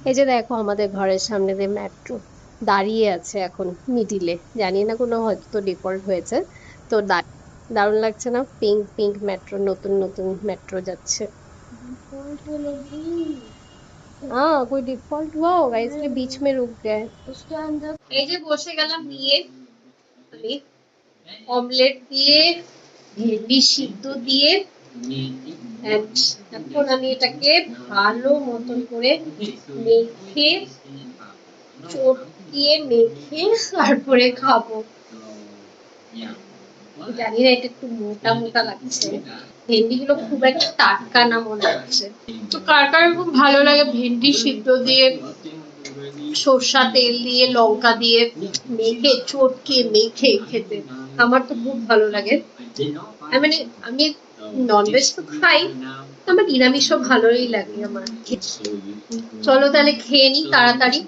এই যে দেখো আমাদের ঘরের সামনে দিয়ে মেট্রো দাঁড়িয়ে আছে এখন মিডিলে, জানি না কোনো হয়তো তো ডিফল্ট হয়েছে তো। দারুণ লাগছে না? পিঙ্ক পিঙ্ক মেট্রো, নতুন নতুন মেট্রো যাচ্ছে। हाँ कोई डिफॉल्ट हुआ होगा इसलिए बीच में रुक गए। এই যে বসে গেলাম নিয়ে আমি, অমলেট দিয়ে ভেন্ডি সিদ্ধ দিয়ে, and এখন আমি এটাকে ভালো মতন করে মেখে, চটকিয়ে মেখে তারপরে খাবো। জানি না এটা একটু মোটা মোটা লাগছে, ভেন্ডিগুলো খুব একটা টাটকা না মনে হচ্ছে। তো কার কার খুব ভালো লাগে ভেন্ডি সিদ্ধ দিয়ে সরষা তেল দিয়ে লঙ্কা দিয়ে মেখে চটকিয়ে মেখে খেতে? আমার তো খুব ভালো লাগে। মানে আমি ননভেজ তো খাই, আমার নিরামিষও ভালোই লাগে আমার। চলো তাহলে খেয়ে নি তাড়াতাড়ি।